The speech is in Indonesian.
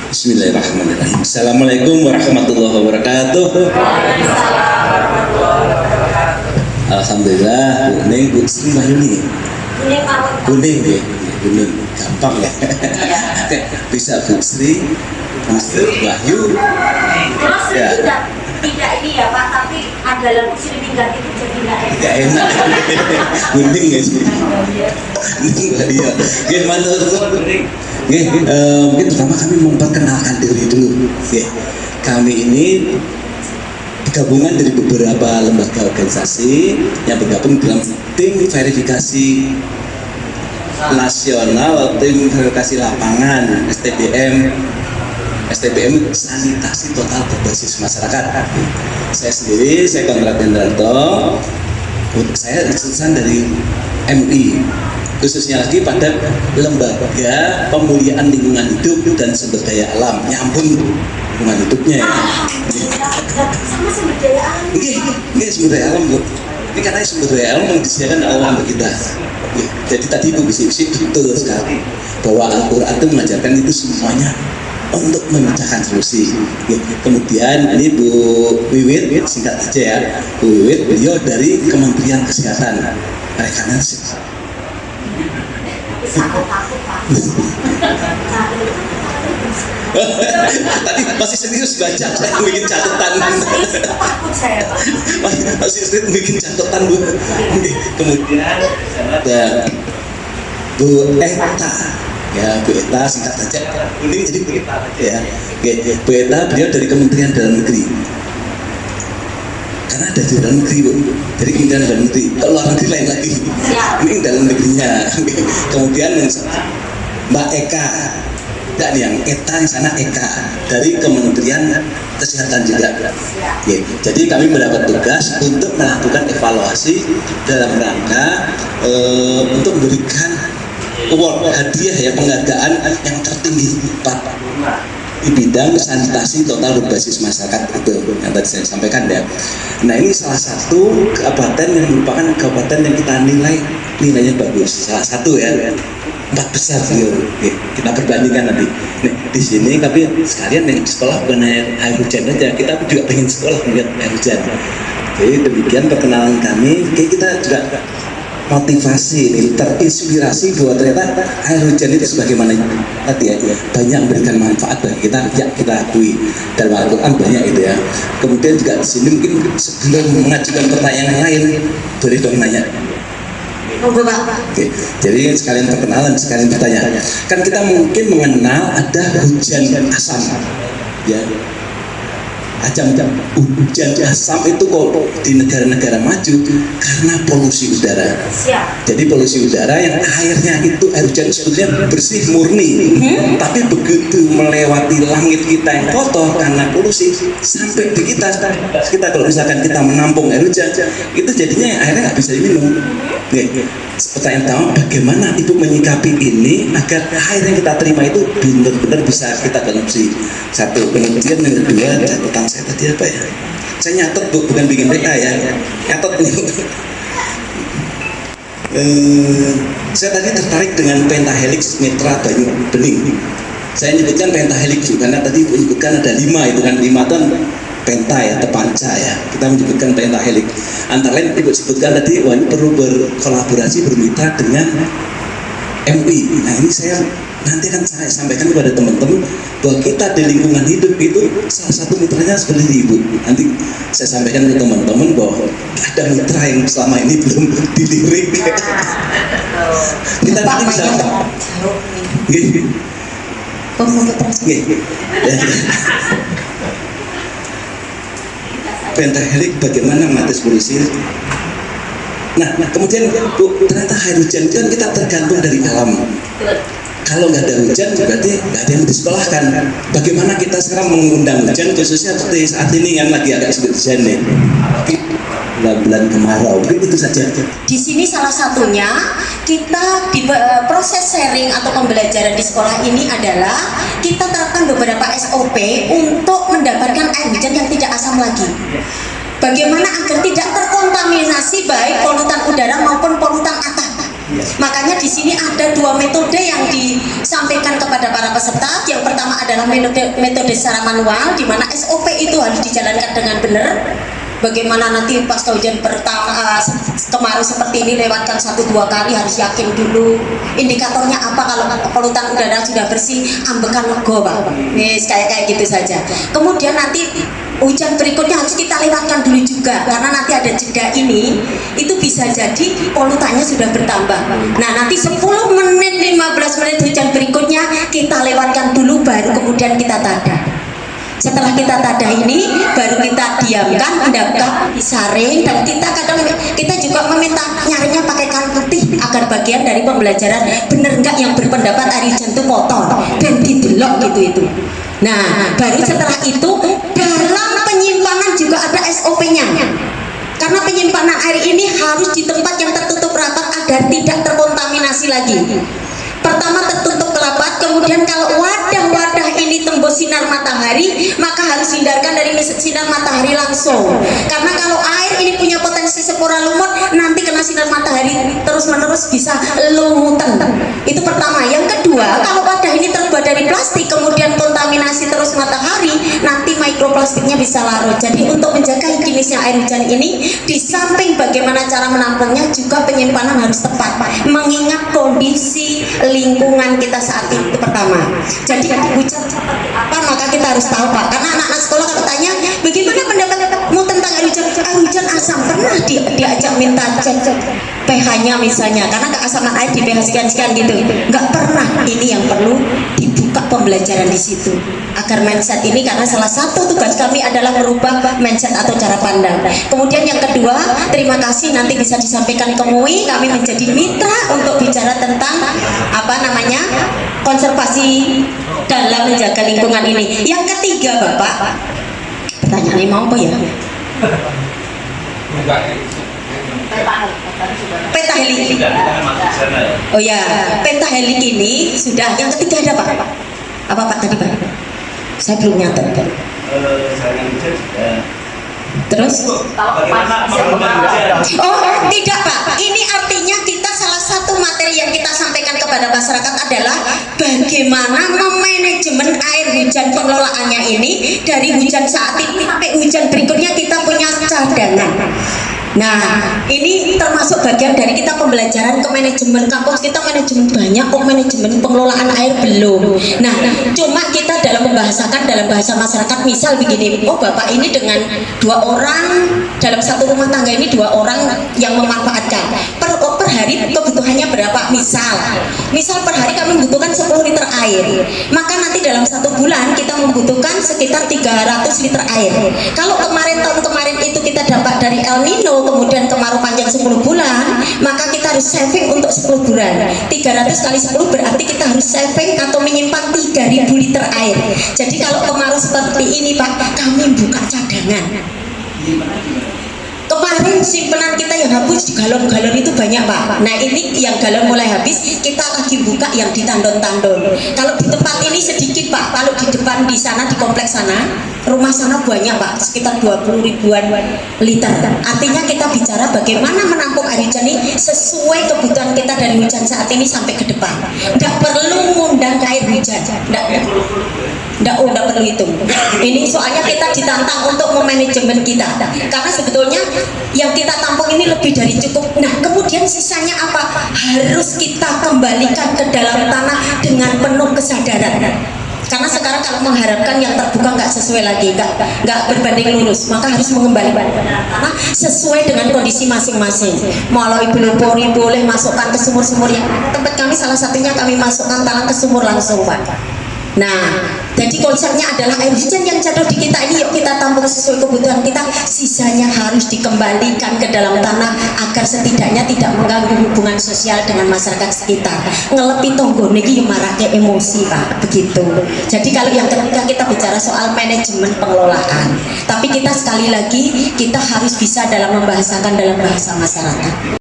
Bismillahirrahmanirrahim. Assalamualaikum warahmatullahi wabarakatuh. Alhamdulillah, kuning, Bu Sri Wahyuni. Kuning ya, kuning, gampang ya. Bisa Bu Sri, Wahyu. Ya. Tidak ini ya Pak, tapi ada lampu sini tinggal itu jadi nggak enak. Kuning ya sih. Iya. Gimana tuh? Mungkin pertama kami memperkenalkan diri dulu. Kami ini gabungan dari beberapa lembaga organisasi yang bergabung dalam tim verifikasi nasional, tim verifikasi lapangan STBM sanitasi total berbasis masyarakat. Saya sendiri, saya Konrad Hendarto. Saya lulusan dari MI, khususnya lagi pada lembaga pemuliaan lingkungan hidup dan sumber daya alam, nyambung lingkungan hidupnya ya. Sama sumber daya alam. Ini sumber daya alam Bu. Ini katanya sumber daya alam yang disediakan Allah untuk kita. Jadi tadi Bu bisik-bisik betul sekali bahwa Al-Quran itu mengajarkan itu semuanya untuk memecahkan solusi. Kemudian ini Bu Wiwit, singkat saja ya, Bu Wiwit, beliau dari Kementerian Kesehatan. Mereka nasib. Tadi masih serius baca, saya bikin catatan. Takut saya Pak. Masih serius bikin catatan Bu. Kemudian ada Bu Eta. Ya, Bu Eta singkat saja. Kuning jadi Bu Eta ya. Bu Eta beliau dari Kementerian Dalam Negeri. Karena ada di dalam negeri Bu. Dari Kementerian Dalam Negeri. Kalau luar negeri lain lagi. Ini dalam negerinya. Kemudian yang sana Mbak Eka. Dan yang Eta yang sana Eka dari Kementerian Kesehatan juga. Jadi kami mendapat tugas untuk melakukan evaluasi dalam rangka untuk memberikan award, hadiah ya, penghargaan yang tertinggi di bidang sanitasi total berbasis masyarakat itu yang tadi saya sampaikan ya. Nah ini salah satu kabupaten yang merupakan kabupaten yang kita nilainya bagus, salah satu ya, 4 besar beliau. Kita perbandingkan nanti. Nih, di sini tapi sekalian yang di sekolah bukan air hujan aja, kita juga pengen sekolah melihat air hujan. Jadi demikian perkenalan kami. Kita juga motivasi ini terinspirasi bahwa ternyata air hujan itu sebagaimana tadi ya, banyak memberikan manfaat bagi kita, ya kita akui dalam Al-Quran banyak itu ya. Kemudian juga di sini mungkin sebelum mengajukan pertanyaan lain boleh dong nanya. Oke, jadi sekalian perkenalan, sekalian pertanyaan. Kan kita mungkin mengenal ada hujan asam ya. Hujan asam itu kok di negara-negara maju karena polusi udara. Jadi polusi udara yang airnya itu air hujan sebetulnya bersih murni, tapi begitu melewati langit kita yang kotor karena polusi sampai di kita kalau misalkan kita menampung air hujan itu jadinya airnya nggak bisa diminum. Pertanyaan pertama, bagaimana Ibu menyikapi ini agar air yang kita terima itu benar-benar bisa kita konsumsi? Satu. Kemudian yang kedua, catatan saya tadi apa ya? Saya nyatet Bu, bukan bikin PK ya. Nyatet nih. Saya tadi tertarik dengan pentahelix mitra Banyu Bening. Saya nyebutkan pentahelix karena tadi Ibu nyebutkan ada 5 itu kan, 5 ton penta ya, atau panca ya, kita menyebutkan pentahelix. Antara lain Ibu sebutkan tadi, wah ini perlu berkolaborasi, bermitra dengan MUI. Nah ini saya nanti kan saya sampaikan kepada teman-teman bahwa kita di lingkungan hidup itu salah satu mitranya seperti Ibu. Nanti saya sampaikan ke teman-teman bahwa ada mitra yang selama ini belum dilirik. Kita nanti bisa pentahelix bagaimana mengatasi polusi. Nah, kemudian Bu, ternyata air hujan itu kan kita tergantung dari alam. Kalau nggak ada hujan berarti nggak ada yang disekolahkan. Bagaimana kita sekarang mengundang hujan, khususnya seperti saat ini kan lagi agak sulit hujan nih, bulan kemarau, itu saja. Di sini salah satunya kita di proses sharing atau pembelajaran di sekolah ini adalah kita terapkan beberapa SOP untuk mendapatkan air hujan yang tidak asam lagi. Bagaimana agar tidak terkontaminasi baik polutan udara maupun polutan atap. Makanya di sini ada dua metode yang disampaikan kepada para peserta. Yang pertama adalah metode secara manual, di mana SOP itu harus dijalankan dengan benar. Bagaimana nanti pasca hujan pertama kemarau seperti ini lewatkan 1-2 kali, harus yakin dulu indikatornya apa. Kalau polutan udara sudah bersih, ambekan lego Pak. Yes, kayak gitu saja. Kemudian nanti hujan berikutnya harus kita lewatkan dulu juga, karena nanti ada jeda ini, itu bisa jadi polutannya sudah bertambah. Nah nanti 10 menit 15 menit hujan berikutnya kita lewatkan dulu, baru kemudian kita tada. Setelah kita tada ini baru kita diamkan, endapkan, disaring, dan kita juga meminta nyarinya pakai kain putih agar bagian dari pembelajaran bener enggak yang berpendapat air hujan itu kotor dan didelok gitu. Nah baru setelah itu dalam penyimpanan juga ada SOP-nya, karena penyimpanan air ini harus di tempat yang tertutup rapat agar tidak terkontaminasi lagi. Pertama tertutup rapat, kemudian kalau wadah-wadah ini tembus sinar matahari, maka harus hindarkan dari sinar matahari langsung, karena kalau air ini punya potensi spora lumut, nanti kena sinar matahari terus-menerus bisa lumutan. Itu pertama. Yang kedua, kalau wadah ini terbuat dari plastik kemudian kontaminasi terus matahari, nanti mikroplastiknya bisa larut. Jadi untuk menjaga higienisnya air hujan ini, di samping bagaimana cara menampungnya, juga penyimpanan harus tepat, mengingat kondisi lingkungan kita saat itu pertama. Jadi hujan seperti apa maka kita harus tahu Pak, karena anak-anak sekolah kalau tanya bagaimana pendapatmu tentang air hujan asam, pernah diajak minta cek pH-nya misalnya, karena keasaman air di pH sekian-sekian gitu, nggak pernah. Ini yang perlu dibuka pembelajaran di situ agar mindset ini, karena salah satu tugas kami adalah merubah mindset atau cara pandang. Kemudian yang kedua, terima kasih, nanti bisa disampaikan ke MUI, kami menjadi mitra untuk bicara tentang konservasi dalam menjaga lingkungan ini. Yang ketiga Bapak, pertanyaannya mau apa ya? Peta helik. Oh ya, peta helik ini sudah. Yang ketiga ada Pak? Apa Pak tadi Pak? Saya belum nyatet. Terus? Oh tidak Pak, ini artinya kita salah satu materi yang kita sampaikan kepada masyarakat adalah bagaimana memanajemen air hujan pengelolaannya ini, dari hujan saat ini sampai hujan berikutnya kita punya cadangan. Nah ini termasuk bagian dari kita pembelajaran ke manajemen. Kampus kita manajemen banyak kok, manajemen pengelolaan air belum. Nah cuma kita dalam membahasakan dalam bahasa masyarakat, misal begini, oh Bapak ini dengan 2 orang dalam satu rumah tangga ini 2 orang yang memanfaatkan per hari kebutuhannya berapa, misal per hari kami membutuhkan 10 liter air, maka nanti dalam 1 bulan kita membutuhkan sekitar 300 liter air. Kalau tahun kemarin itu kita dapat dari El Nino, kemudian kemarau panjang 10 bulan, maka kita harus saving untuk 10 bulan. 300 kali 10 berarti kita harus saving atau menyimpan 3000 liter air. Jadi kalau kemarau seperti ini Pak, kami buka cadangan. Kemarin simpenan kita yang habis galon-galon itu banyak Pak. Nah ini yang galon mulai habis, kita lagi buka yang di tandon-tandon. Kalau di tempat ini sedikit Pak, kalau di depan di sana, di kompleks sana, rumah sana banyak Pak, sekitar 20 ribuan liter. Artinya kita bicara bagaimana menampung air hujan ini sesuai kebutuhan kita dari hujan saat ini sampai ke depan. Nggak perlu ngundang air hujan, nggak perlu itu. Ini soalnya kita ditantang untuk memanajemen kita, karena sebetulnya yang kita tampung ini lebih dari cukup. Nah kemudian sisanya apa? Harus kita kembalikan ke dalam tanah dengan penuh kesadaran. Karena sekarang kalau mengharapkan yang terbuka nggak sesuai lagi, nggak berbanding lurus, maka harus mengembalikan ke dalam tanah sesuai dengan kondisi masing-masing. Melalui biopori boleh masukkan ke sumur-sumur yang tempat kami, salah satunya kami masukkan talang ke sumur langsung Pak. Nah, jadi konsepnya adalah air hujan yang jatuh di kita ini yuk kita tampung sesuai kebutuhan kita, sisanya harus dikembalikan ke dalam tanah agar setidaknya tidak mengganggu hubungan sosial dengan masyarakat sekitar. Ngelepi tonggo niki marake emosi Pak, begitu. Jadi kalau yang ketiga kita bicara soal manajemen pengelolaan, tapi kita sekali lagi kita harus bisa dalam membahasakan dalam bahasa masyarakat.